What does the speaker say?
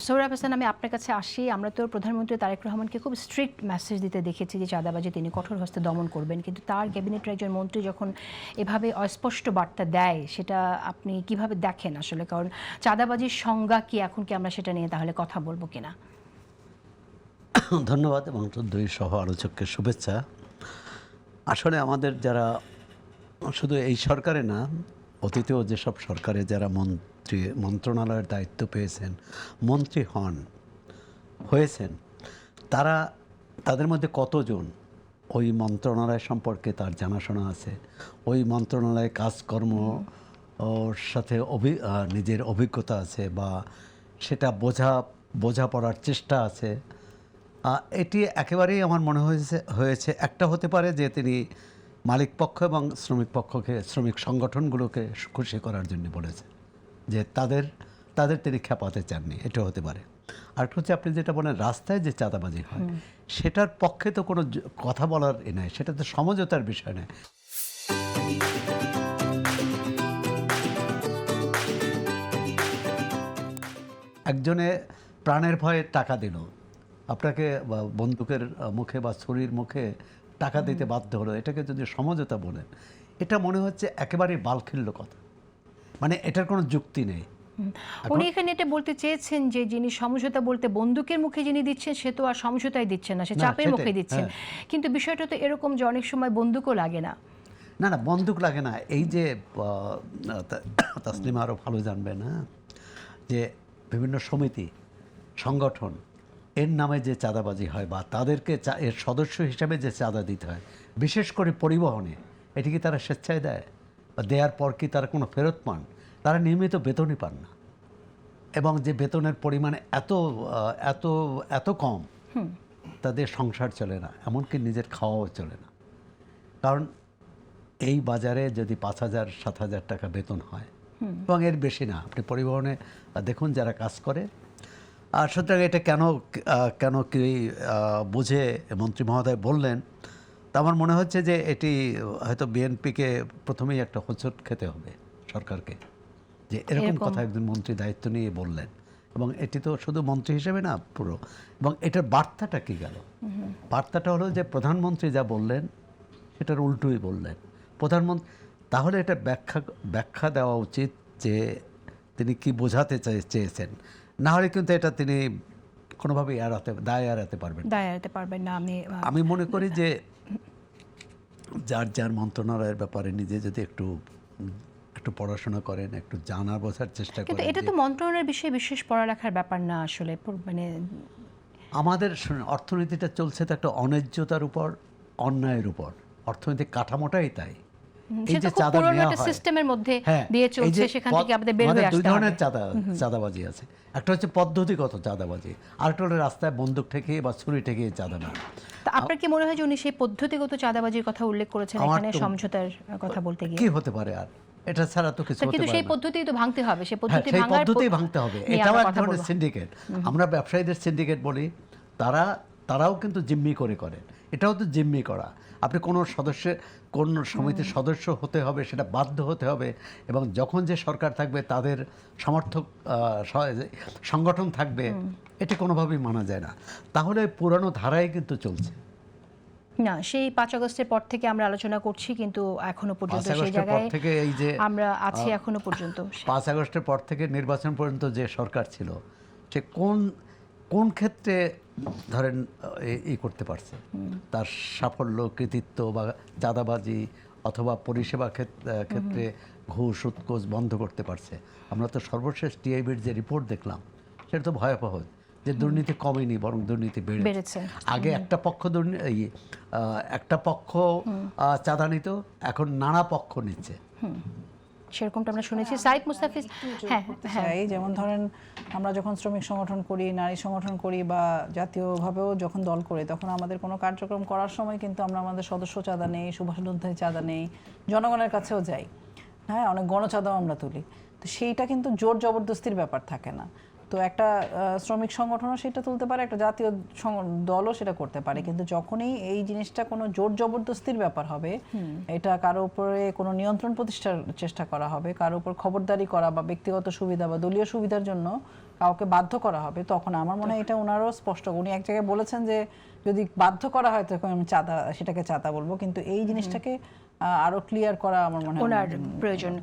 সোহরাব হাসান, আমি আপনার কাছে আসি। আমরা তো প্রধানমন্ত্রী তারেক রহমানকে খুব স্ট্রিক্ট মেসেজ দিতে দেখেছি যে চাঁদাবাজি তিনি কঠোর হস্তে দমন করবেন, কিন্তু তার ক্যাবিনেটের একজন মন্ত্রী যখন এভাবে অস্পষ্ট বার্তা দেয়, সেটা আপনি কিভাবে দেখেন আসলে? কারণ চাঁদাবাজির সংজ্ঞা কি, এখন কি আমরা সেটা নিয়ে তাহলে কথা বলবো কিনা? ধন্যবাদ এবং দুই সহ আলোচককে শুভেচ্ছা। আসলে আমাদের যারা শুধু এই সরকারে না, অতীতেও যেসব সরকারে যারা মন্ত্রণালয়ের দায়িত্ব পেয়েছেন, মন্ত্রী হয়েছেন, তাদের মধ্যে কতজন ওই মন্ত্রণালয় সম্পর্কে তার জানাশোনা আছে, ওই মন্ত্রণালয়ে কাজকর্ম ওর সাথে নিজের অভিজ্ঞতা আছে, বা সেটা বোঝাপড়ার চেষ্টা আছে। এটি একেবারেই আমার মনে হয়েছে একটা হতে পারে যে তিনি মালিক পক্ষ এবং শ্রমিক সংগঠনগুলোকে খুশি করার জন্য বলেছে, যে তাদের তিনি খেপাতে চাননি, এটা হতে পারে। আর হচ্ছে আপনি যেটা বলেন রাস্তায় যে চাঁদাবাজি হয়, সেটার পক্ষে তো কোনো কথা বলার নাই, সেটা তো সমঝোতার বিষয় নয়। একজনে প্রাণের ভয়ে টাকা দিল, আপনাকে বন্দুকের মুখে বা ছুরির মুখে টাকা দিতে বাধ্য হলো, এটাকে যদি সমঝোতা বলেন, এটা মনে হচ্ছে একেবারেই বালখিল্য কথা, মানে এটার কোনো যুক্তি নেই। উনি এখানে এটা বলতে চেয়েছেন যে যিনি সমঝোতা বলতে বন্দুকের মুখে যিনি দিচ্ছেন, সে তো আর সমঝোতাই দিচ্ছেন না, সে চাপের মুখে দিচ্ছেন। কিন্তু বিষয়টা তো এরকম যে অনেক সময় বন্দুকও লাগে না। না না, বন্দুক লাগে না। এই যে তাসলিমা আরও ভালো জানবে না, যে বিভিন্ন সমিতি সংগঠন এর নামে যে চাঁদাবাজি হয়, বা তাদেরকে এর সদস্য হিসাবে যে চাঁদা দিতে হয়, বিশেষ করে পরিবহনে, এটি কি তারা স্বেচ্ছায় দেয়? বা দেওয়ার পর কি তারা কোনো ফেরত পান? তারা নিয়মিত বেতনই পান না, এবং যে বেতনের পরিমাণ এত এত এত কম, তাদের সংসার চলে না, এমনকি নিজের খাওয়াও চলে না। কারণ এই বাজারে যদি 5,000-7,000 টাকা বেতন হয়, এবং এর বেশি না, আপনি পরিবহনে দেখুন যারা কাজ করে। আর সুতরাং এটা কেন কি বুঝে মন্ত্রী মহোদয় বললেন, তা আমার মনে হচ্ছে যে এটি হয়তো বিএনপিকে প্রথমেই একটা হোঁচট খেতে হবে সরকারকে, যে এরকম কথা একজন মন্ত্রী দায়িত্ব নিয়ে বললেন। এবং এটি তো শুধু মন্ত্রী হিসেবে না, পুরো। এবং এটার বার্তাটা কি গেল? বার্তাটা হলো যে প্রধানমন্ত্রী যা বললেন সেটার উল্টোই বললেন প্রধানমন্ত্রী। তাহলে এটা ব্যাখ্যা দেওয়া উচিত যে তিনি কি বোঝাতে চেয়েছেন, না হলে কিন্তু এটা তিনি কোনোভাবেই দায় এড়াতে পারবেন না। আমি মনে করি যে যার মন্ত্রণালয়ের ব্যাপারে নিজে যদি একটু পড়াশোনা করেন, একটু জানা বোঝার চেষ্টা করেন। এটা তো মন্ত্রণালয়ের বিষয়ে বিশেষ পড়ালেখার ব্যাপার না আসলে। মানে আমাদের অর্থনীতিটা চলছে তো একটা অন্যায্যতার উপর, অন্যায়ের উপর। অর্থনৈতিক কাঠামোটাই তাই। এই যে চাঁদা নেওয়া হয় সিস্টেমের মধ্যে দিয়ে চলছে, সেখান থেকে আমাদের বের হয়ে আসতে হবে। দুই ধরনের চাঁদাবাজি আছে। একটা হচ্ছে পদ্ধতিগত চাঁদাবাজি, আরেকটা হলো রাস্তায় বন্দুক ঠেকিয়ে বা ছুরি ঠেকিয়ে চাঁদা নেওয়া। তা আপনার কি মনে হয় যে উনি সেই পদ্ধতিগত চাঁদাবাজির কথা উল্লেখ করেছেন এখানে সমঝোতার কথা বলতে গিয়ে? কি হতে পারে আর? এটা ছাড়া তো কিছু হতে পারে না। কিন্তু সেই পদ্ধতি তো ভাঙতে হবে, সেই পদ্ধতি ভাঙতে হবে। এটাও এক ধরনের সিন্ডিকেট। আমরা ব্যবসায়ীদের সিন্ডিকেট বলি, তারাও কিন্তু জিম্মি করে, এটাও তো জিম্মি করা। আপনি কোন সমিতির সদস্য হতে হবে, সেটা বাধ্য হতে হবে, এবং যখন যে সরকার থাকবে তাদের সমর্থক সংগঠন থাকবে, এটা কোনোভাবেই মানা যায় না। তাহলে পুরানো ধারাই কিন্তু চলছে না। সেই 5 আগস্টের পর থেকে আমরা আলোচনা করছি, কিন্তু এখনো পর্যন্ত সেই জায়গায় আমরা আছি। এখনো পর্যন্ত 5 আগস্টের পর থেকে নির্বাচন পর্যন্ত যে সরকার ছিল, সে কোন ক্ষেত্রে ধরেন করতে পারছে, তার সাফল্য, কৃতিত্ব, বা চাঁদাবাজি অথবা পরিষেবা ক্ষেত্রে ঘুষ উৎকোচ বন্ধ করতে পারছে? আমরা তো সর্বশেষ টিআইবির যে রিপোর্ট দেখলাম, সেটা তো ভয়াবহ, যে দুর্নীতি কমেনি, বরং দুর্নীতি বেড়েছে। আগে একটা পক্ষ চাঁদা নিত, এখন নানা পক্ষ নিচ্ছে। সেরকমটা আমরা শুনেছি। সাইদ মুস্তাফিজ, যেমন ধরেন আমরা যখন শ্রমিক সংগঠন করি, নারী সংগঠন করি, বা জাতীয়ভাবেও যখন দল করি, তখন আমাদের কোনো কার্যক্রম করার সময় কিন্তু আমরা আমাদের সদস্য চাঁদা নেই, শুভানুধ্যায়ী চাঁদা নেই, জনগণের কাছেও যাই, অনেক গণচাঁদাও আমরা তুলি। তো সেইটা কিন্তু জোর জবরদস্তির ব্যাপার থাকে না। তো একটা শ্রমিক সংগঠনও সেটা তুলতে পারে, একটা জাতীয় দলও সেটা করতে পারে, কিন্তু যখনই এই জিনিসটা কোনো জোর জবরদস্তির ব্যাপার হবে, এটা কারো উপরে কোনো নিয়ন্ত্রণ প্রতিষ্ঠার চেষ্টা করা হবে, কারো উপর খবরদারি করা বা ব্যক্তিগত সুবিধা বা দলীয় সুবিধার জন্য কাউকে বাধ্য করা হবে, তখন আমার মনে হয় এটা ওনারও স্পষ্ট। উনি এক জায়গায় বলেছেন যে যদি বাধ্য করা হয় তখন আমি সেটাকে চাঁদা বলবো, কিন্তু এই জিনিসটাকে আরো ক্লিয়ার করা আমার মনে হয় ওনার প্রয়োজন।